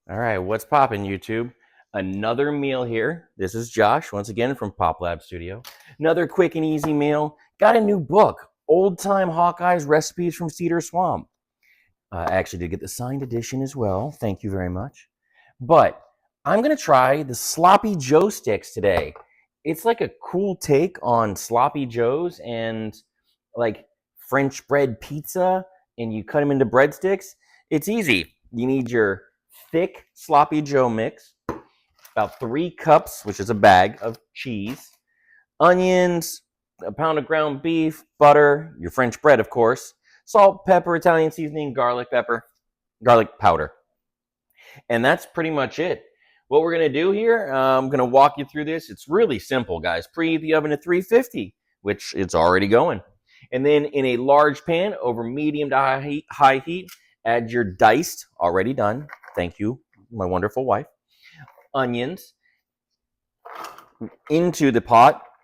All right, what's poppin', YouTube? Another meal here. This is Josh, once again from Pop Lab Studio. Another quick and easy meal. Got a new book, Old Time Hawkeye's Recipes from Cedar Swamp. I actually did get the signed edition as well. Thank you very much. But I'm going to try the Sloppy Joe sticks today. It's like a cool take on Sloppy Joes and like French bread pizza, and you cut them into breadsticks. It's easy. You need your thick Sloppy Joe mix, about 3 cups, which is a bag of cheese, onions, a pound of ground beef, butter, your French bread, of course, salt, pepper, Italian seasoning, garlic powder. And that's pretty much it. What we're going to do here, I'm going to walk you through this. It's really simple, guys. Preheat the oven to 350, which it's already going. And then in a large pan over medium to high heat, add your diced, already done, thank you, my wonderful wife, onions into the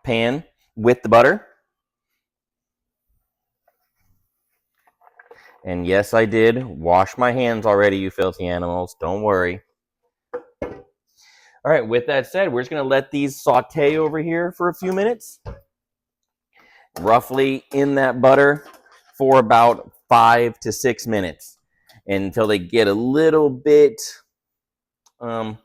pan with the butter. And yes, I did wash my hands already, you filthy animals. Don't worry. All right, with that said, we're just going to let these saute over here for a few minutes, roughly in that butter for about 5 to 6 minutes until they get a little bit, I'd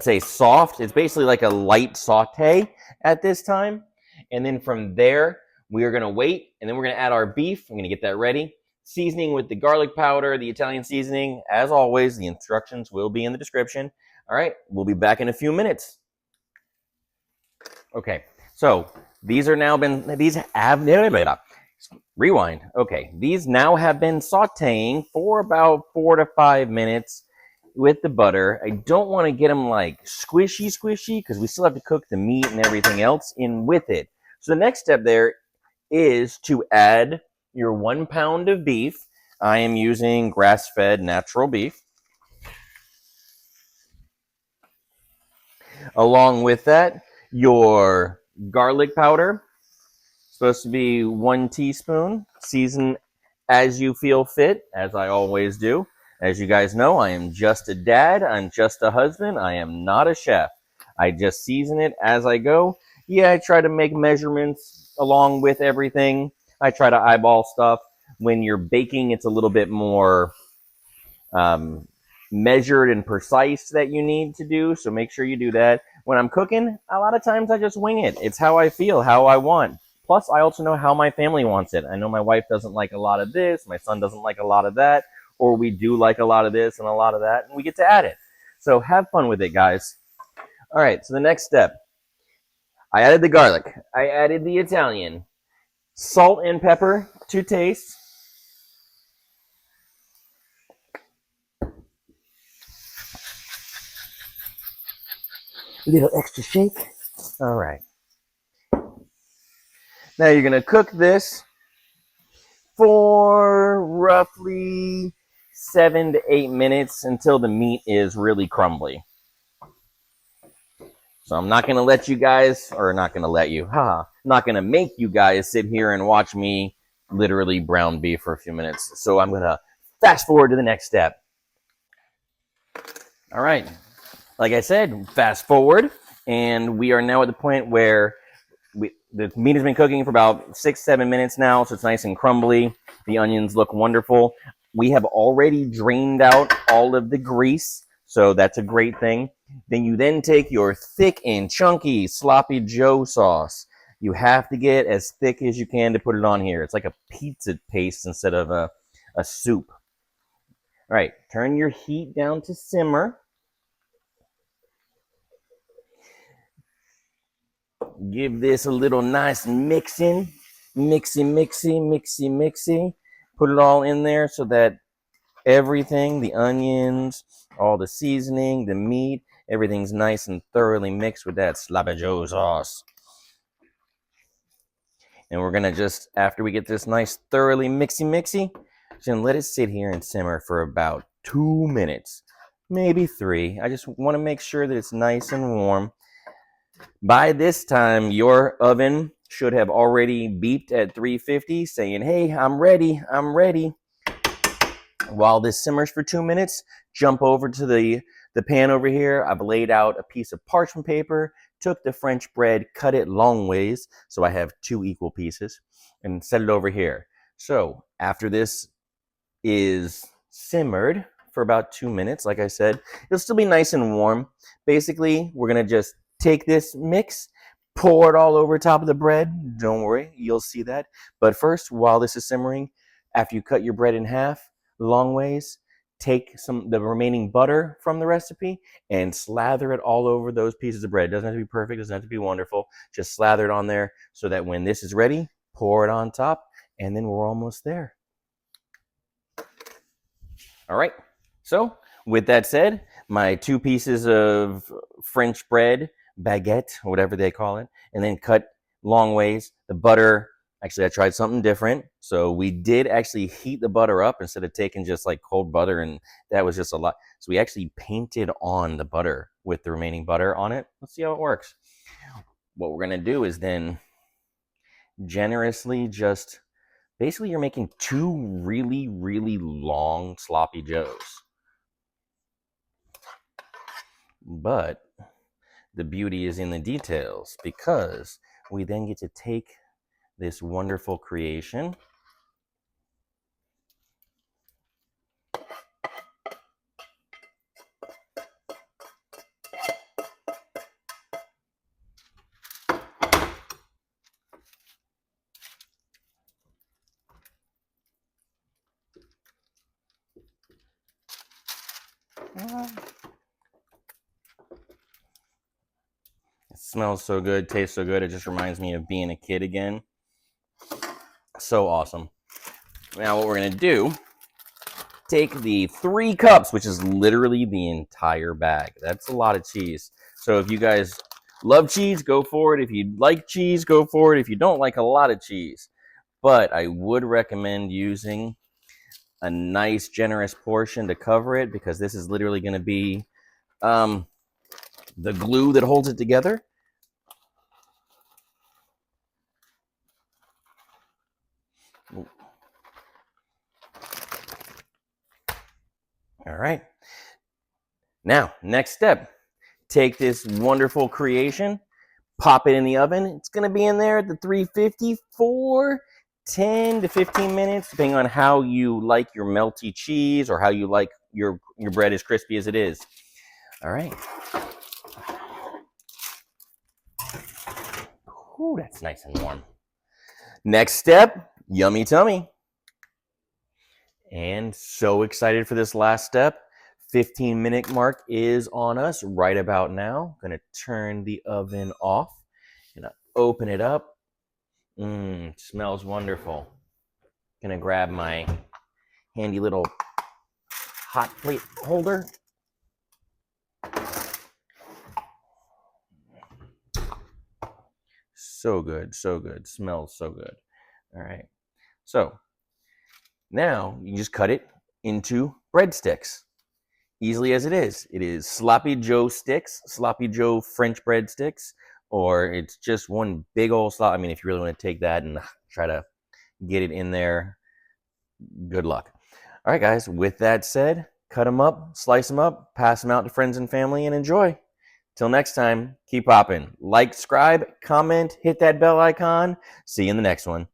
say soft. It's basically like a light saute at this time. And then from there, we are going to wait, and then we're going to add our beef. I'm going to get that ready. Seasoning with the garlic powder, the Italian seasoning. As always, the instructions will be in the description. All right, we'll be back in a few minutes. Okay, so these now have been sauteing for about 4 to 5 minutes with the butter. I don't want to get them like squishy because we still have to cook the meat and everything else in with it. So the next step there is to add your 1 pound of beef. I am using grass-fed natural beef. Along with that, your garlic powder, supposed to be 1 teaspoon. Season as you feel fit, as I always do. As you guys know, I am just a dad. I'm just a husband. I am not a chef. I just season it as I go. Yeah, I try to make measurements along with everything. I try to eyeball stuff. When you're baking, it's a little bit more measured and precise that you need to do, so make sure you do that. When I'm cooking, a lot of times I just wing it. It's how I feel, how I want. Plus, I also know how my family wants it. I know my wife doesn't like a lot of this, my son doesn't like a lot of that, or we do like a lot of this and a lot of that, and we get to add it. So have fun with it, guys. All right, so the next step. I added the garlic. I added the Italian. Salt and pepper to taste. A little extra shake. All right. Now you're going to cook this for roughly 7 to 8 minutes until the meat is really crumbly. So I'm not going to let you guys, or not going to let you, not going to make you guys sit here and watch me literally brown beef for a few minutes. So I'm going to fast forward to the next step. All right. Like I said, fast forward, and we are now at the point where the meat has been cooking for about 6-7 minutes now, so it's nice and crumbly. The onions look wonderful. We have already drained out all of the grease, so that's a great thing. Then you take your thick and chunky Sloppy Joe sauce. You have to get as thick as you can to put it on here. It's like a pizza paste instead of a soup. All right, turn your heat down to simmer. Give this a little nice mixy. Put it all in there so that everything, the onions, all the seasoning, the meat, everything's nice and thoroughly mixed with that Sloppy Joe sauce. And we're going to just, after we get this nice thoroughly mixy, just going to let it sit here and simmer for about 2 minutes, maybe 3. I just want to make sure that it's nice and warm. By this time, your oven should have already beeped at 350 saying, hey, I'm ready. While this simmers for 2 minutes, jump over to the pan over here. I've laid out a piece of parchment paper, took the French bread, cut it long ways, so I have 2 equal pieces, and set it over here. So after this is simmered for about 2 minutes, like I said, it'll still be nice and warm. Basically, we're gonna just take this mix, pour it all over top of the bread. Don't worry, you'll see that. But first, while this is simmering, after you cut your bread in half, long ways, take the remaining butter from the recipe and slather it all over those pieces of bread. It doesn't have to be perfect, it doesn't have to be wonderful. Just slather it on there so that when this is ready, pour it on top, and then we're almost there. All right, so with that said, my 2 pieces of French bread, baguette, whatever they call it, and then cut long ways. The butter, actually I tried something different. So we did actually heat the butter up instead of taking just like cold butter, and that was just a lot. So we actually painted on the butter with the remaining butter on it. Let's see how it works. What we're gonna do is then generously just, basically you're making 2 really, really long sloppy joes. But the beauty is in the details, because we then get to take this wonderful creation It smells so good, tastes so good. It just reminds me of being a kid again. So awesome. Now what we're gonna do, take the 3 cups, which is literally the entire bag. That's a lot of cheese. So if you guys love cheese, go for it. If you like cheese, go for it. If you don't like a lot of cheese. But I would recommend using a nice generous portion to cover it, because this is literally gonna be the glue that holds it together. All right. Now, next step, take this wonderful creation, pop it in the oven. It's going to be in there at the 350 for 10 to 15 minutes, depending on how you like your melty cheese or how you like your bread as crispy as it is. All right. Ooh, that's nice and warm. Next step, yummy tummy. And so excited for this last step. 15-minute mark is on us right about now. Gonna turn the oven off. Gonna open it up. Smells wonderful. Gonna grab my handy little hot plate holder. So good, so good. Smells so good. All right. So now you just cut it into breadsticks. Easily as it is. It is sloppy Joe sticks, sloppy Joe French bread sticks, or it's just one big old slop. I mean, if you really want to take that and try to get it in there, good luck. All right, guys, with that said, cut them up, slice them up, pass them out to friends and family, and enjoy. Till next time, keep popping. Like, subscribe, comment, hit that bell icon. See you in the next one.